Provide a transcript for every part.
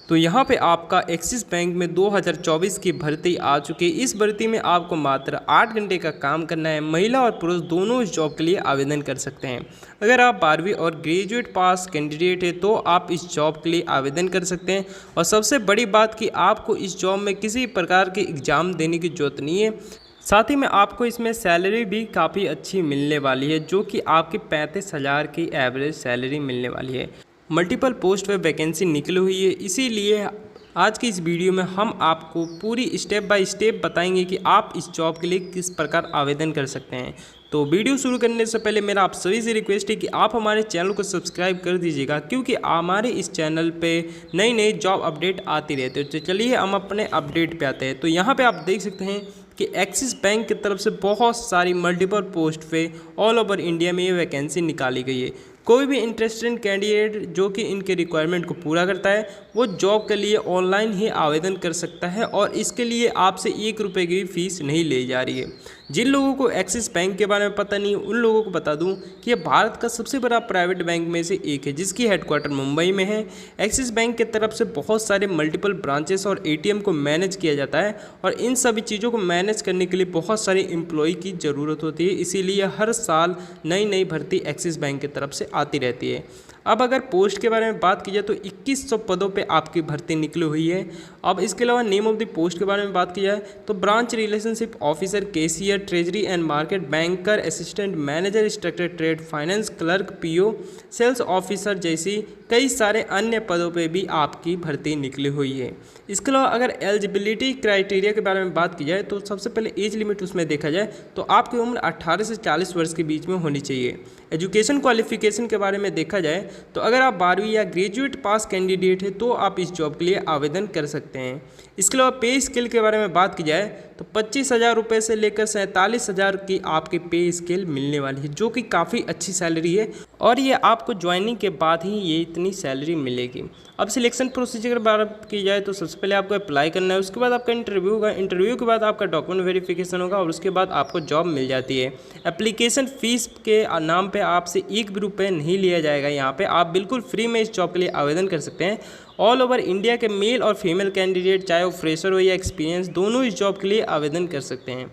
तो यहाँ पे आपका एक्सिस बैंक में 2024 की भर्ती आ चुकी है। इस भर्ती में आपको मात्र 8 घंटे का काम करना है। महिला और पुरुष दोनों इस जॉब के लिए आवेदन कर सकते हैं। अगर आप 12वीं और ग्रेजुएट पास कैंडिडेट है तो आप इस जॉब के लिए आवेदन कर सकते हैं। और सबसे बड़ी बात कि आपको इस जॉब में किसी प्रकार के एग्ज़ाम देने की ज़रूरत नहीं है। साथ ही में आपको इसमें सैलरी भी काफ़ी अच्छी मिलने वाली है, जो कि आपकी 35,000 की एवरेज सैलरी मिलने वाली है। मल्टीपल पोस्ट पे वैकेंसी निकली हुई है, इसीलिए आज की इस वीडियो में हम आपको पूरी स्टेप बाय स्टेप बताएंगे कि आप इस जॉब के लिए किस प्रकार आवेदन कर सकते हैं। तो वीडियो शुरू करने से पहले मेरा आप सभी से रिक्वेस्ट है कि आप हमारे चैनल को सब्सक्राइब कर दीजिएगा, क्योंकि हमारे इस चैनल पे नई नई जॉब अपडेट आती रहती है। तो चलिए हम अपने अपडेट पे आते हैं। तो यहाँ पे आप देख सकते हैं कि एक्सिस बैंक की तरफ से बहुत सारी मल्टीपल पोस्ट पे ऑल ओवर इंडिया में ये वैकेंसी निकाली गई है। कोई भी इंटरेस्टेड कैंडिडेट जो कि इनके रिक्वायरमेंट को पूरा करता है वो जॉब के लिए ऑनलाइन ही आवेदन कर सकता है, और इसके लिए आपसे 1 रुपये की फीस नहीं ली जा रही है। जिन लोगों को एक्सिस बैंक के बारे में पता नहीं उन लोगों को बता दूं कि ये भारत का सबसे बड़ा प्राइवेट बैंक में से एक है, जिसकी हेडक्वार्टर मुंबई में है। एक्सिस बैंक की तरफ से बहुत सारे मल्टीपल ब्रांचेस और एटीएम को मैनेज किया जाता है, और इन सभी चीज़ों को मैनेज करने के लिए बहुत सारे एम्प्लॉय की ज़रूरत होती है। इसीलिए हर साल नई नई भर्ती एक्सिस बैंक की तरफ से आती रहती है। अब अगर पोस्ट के बारे में बात की जाए तो 2100 पदों पे आपकी भर्ती निकली हुई है। अब इसके अलावा नेम ऑफ द पोस्ट के बारे में बात की जाए तो branch relationship officer, cashier, treasury and market, banker, assistant manager, structured trade finance, clerk, PO, sales officer जैसी कई सारे अन्य पदों पे भी आपकी भर्ती निकली हुई है। इसके अलावा अगर एलिजिबिलिटी क्राइटेरिया के बारे में बात की जाए तो सबसे पहले एज लिमिट उसमें देखा जाए तो आपकी उम्र 18 से 40 वर्ष के बीच में होनी चाहिए। एजुकेशन क्वालिफिकेशन के बारे में देखा जाए तो अगर आप 12वीं या ग्रेजुएट पास कैंडिडेट है तो आप इस जॉब के लिए आवेदन कर सकते हैं। इसके अलावा पे स्केल के बारे में बात की जाए तो 25,000 रुपये से लेकर 47,000 की आपकी पे स्केल मिलने वाली है, जो कि काफ़ी अच्छी सैलरी है, और ये आपको ज्वाइनिंग के बाद ही ये इतनी सैलरी मिलेगी। अब सिलेक्शन प्रोसीजर की बात की जाए तो सबसे पहले आपको अप्लाई करना है, उसके बाद आपका इंटरव्यू होगा, इंटरव्यू के बाद आपका डॉक्यूमेंट वेरिफिकेशन होगा, और उसके बाद आपको जॉब मिल जाती है। एप्लीकेशन फ़ीस के नाम पे आपसे 1 भी रुपये नहीं लिया जाएगा। यहाँ पे आप बिल्कुल फ्री में इस जॉब के लिए आवेदन कर सकते हैं। ऑल ओवर इंडिया के मेल और फीमेल कैंडिडेट, चाहे वो फ्रेशर हो या एक्सपीरियंस, दोनों इस जॉब के लिए आवेदन कर सकते हैं।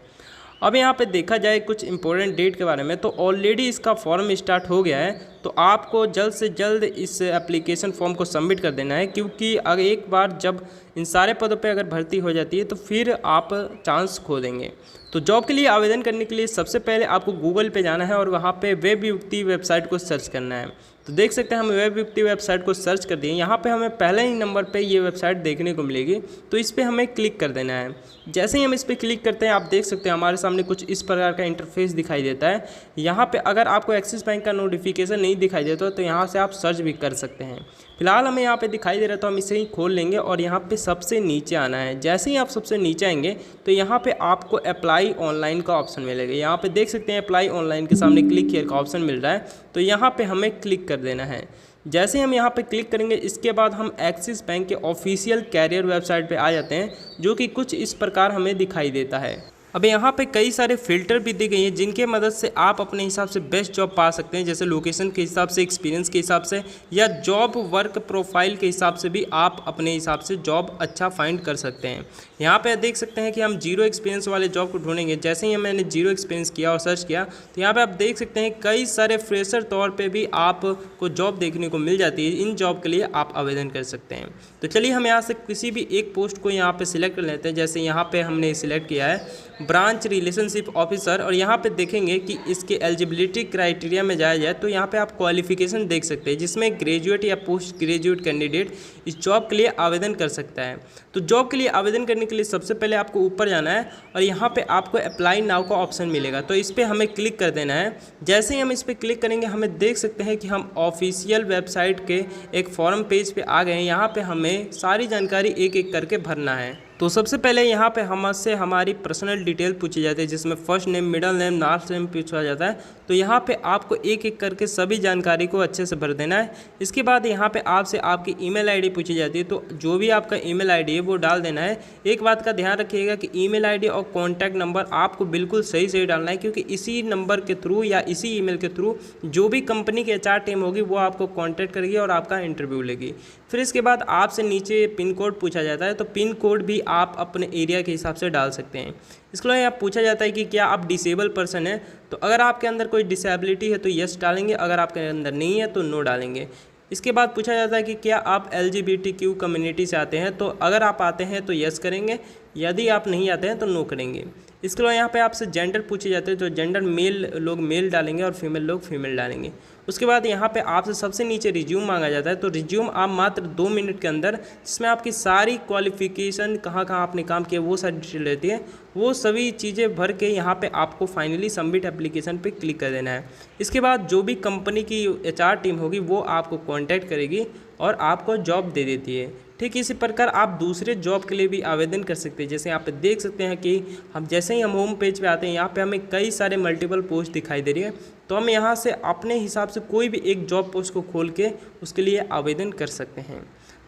अब यहाँ पे देखा जाए कुछ इंपॉर्टेंट डेट के बारे में तो ऑलरेडी इसका फॉर्म स्टार्ट हो गया है, तो आपको जल्द से जल्द इस एप्लीकेशन फॉर्म को सबमिट कर देना है, क्योंकि अगर एक बार जब इन सारे पदों पे अगर भर्ती हो जाती है तो फिर आप चांस खो देंगे। तो जॉब के लिए आवेदन करने के लिए सबसे पहले आपको गूगल पे जाना है और वहाँ पे वेब युक्ति वेबसाइट को सर्च करना है। तो देख सकते हैं हम वेब युक्ति वेबसाइट को सर्च कर दिए। यहाँ पे हमें पहले ही नंबर पे ये वेबसाइट देखने को मिलेगी, तो इस पर हमें क्लिक कर देना है। जैसे ही हम इस पर क्लिक करते हैं आप देख सकते हैं हमारे सामने कुछ इस प्रकार का इंटरफेस दिखाई देता है। यहाँ पे अगर आपको एक्सिस बैंक का नोटिफिकेशन नहीं दिखाई देता तो यहाँ से आप सर्च भी कर सकते हैं। फिलहाल हमें यहाँ पे दिखाई दे रहा है तो हम इसे ही खोल लेंगे, और यहाँ पे सबसे नीचे आना है। जैसे ही आप सबसे नीचे आएंगे तो यहाँ पे आपको अप्लाई ऑनलाइन का ऑप्शन मिलेगा। यहाँ पे देख सकते हैं अप्लाई ऑनलाइन के सामने क्लिक हियर का ऑप्शन मिल रहा है, तो यहाँ पे हमें क्लिक कर देना है। जैसे ही हम यहाँ पे क्लिक करेंगे इसके बाद हम एक्सिस बैंक के ऑफिशियल कैरियर वेबसाइट पे आ जाते हैं, जो कि कुछ इस प्रकार हमें दिखाई देता है। अब यहाँ पे कई सारे फिल्टर भी दी गई हैं जिनके मदद से आप अपने हिसाब से बेस्ट जॉब पा सकते हैं, जैसे लोकेशन के हिसाब से, एक्सपीरियंस के हिसाब से, या जॉब वर्क प्रोफाइल के हिसाब से भी आप अपने हिसाब से जॉब अच्छा फाइंड कर सकते हैं। यहाँ पे देख सकते हैं कि हम 0 एक्सपीरियंस वाले जॉब को ढूंढेंगे। जैसे ही मैंने 0 एक्सपीरियंस किया और सर्च किया तो यहाँ पर आप देख सकते हैं कई सारे फ्रेशर तौर पर भी आपको जॉब देखने को मिल जाती है। इन जॉब के लिए आप आवेदन कर सकते हैं। तो चलिए हम यहाँ से किसी भी एक पोस्ट को यहाँ पर सिलेक्ट कर लेते हैं। जैसे यहाँ पर हमने सिलेक्ट किया है ब्रांच रिलेशनशिप ऑफिसर, और यहाँ पे देखेंगे कि इसके एलिजिबिलिटी क्राइटेरिया में जाया जाए तो यहाँ पे आप क्वालिफिकेशन देख सकते हैं, जिसमें ग्रेजुएट या पोस्ट ग्रेजुएट कैंडिडेट इस जॉब के लिए आवेदन कर सकता है। तो जॉब के लिए आवेदन करने के लिए सबसे पहले आपको ऊपर जाना है और यहाँ पे आपको अप्लाई नाउ का ऑप्शन मिलेगा, तो इस पर हमें क्लिक कर देना है। जैसे ही हम इस पर क्लिक करेंगे हमें देख सकते हैं कि हम ऑफिशियल वेबसाइट के एक फॉर्म पेज पे आ गए हैं। यहाँ पे हमें सारी जानकारी एक एक करके भरना है। तो सबसे पहले यहाँ पे हमसे हमारी पर्सनल डिटेल पूछी जाती है, जिसमें first name, middle name, last name पूछा जाता है। तो यहाँ पे आपको एक एक करके सभी जानकारी को अच्छे से भर देना है। इसके बाद यहाँ पे आपसे आपकी ईमेल आईडी पूछी जाती है, तो जो भी आपका ईमेल आईडी है वो डाल देना है। एक बात का ध्यान रखिएगा कि ईमेल आईडी और कॉन्टैक्ट नंबर आपको बिल्कुल सही डालना है, क्योंकि इसी नंबर के थ्रू या इसी ईमेल के थ्रू जो भी कंपनी की HR टीम होगी वो आपको कॉन्टैक्ट करेगी और आपका इंटरव्यू लेगी। फिर इसके बाद आपसे नीचे पिन कोड पूछा जाता है, तो पिन कोड भी आप अपने एरिया के हिसाब से डाल सकते हैं। इसके अलावा यहाँ पूछा जाता है कि क्या आप डिसेबल पर्सन है, तो अगर आपके अंदर कोई डिसेबिलिटी है तो यस डालेंगे, अगर आपके अंदर नहीं है तो नो डालेंगे। इसके बाद पूछा जाता है कि क्या आप LGBTQ कम्युनिटी से आते हैं, तो अगर आप आते हैं तो यस करेंगे, यदि आप नहीं आते हैं तो नो करेंगे। इसके अलावा यहाँ पे आपसे जेंडर पूछे जाते हैं, तो जेंडर मेल लोग मेल डालेंगे और फीमेल लोग फीमेल डालेंगे। उसके बाद यहाँ पे आपसे सबसे नीचे रिज्यूम मांगा जाता है, तो रिज्यूम आप मात्र 2 मिनट के अंदर, जिसमें आपकी सारी क्वालिफिकेशन, कहाँ आपने काम किया, वो सारी डिटेल रहती है, वो सभी चीज़ें भर के यहाँ पे आपको फाइनली सबमिट एप्लीकेशन पे क्लिक कर देना है। इसके बाद जो भी कंपनी की HR टीम होगी वो आपको कॉन्टैक्ट करेगी और आपको जॉब दे देती है। ठीक इसी प्रकार आप दूसरे जॉब के लिए भी आवेदन कर सकते हैं। जैसे यहाँ पे देख सकते हैं कि जैसे ही हम होम पेज पे आते हैं, यहाँ पे हमें कई सारे मल्टीपल पोस्ट दिखाई दे रही है, तो हम यहाँ से अपने हिसाब से कोई भी एक जॉब पोस्ट को खोल के उसके लिए आवेदन कर सकते हैं।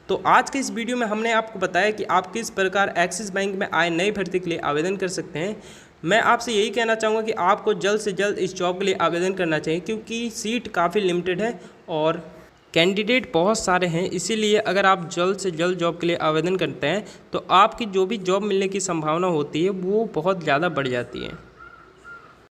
तो आज के इस वीडियो में हमने आपको बताया कि आप किस प्रकार एक्सिस बैंक में आए नई भर्ती के लिए आवेदन कर सकते हैं। मैं आपसे यही कहना चाहूँगा कि आपको जल्द से जल्द इस जॉब के लिए आवेदन करना चाहिए, क्योंकि सीट काफ़ी लिमिटेड है और कैंडिडेट बहुत सारे हैं। इसीलिए अगर आप जल्द से जल्द जॉब के लिए आवेदन करते हैं तो आपकी जो भी जॉब मिलने की संभावना होती है वो बहुत ज़्यादा बढ़ जाती है।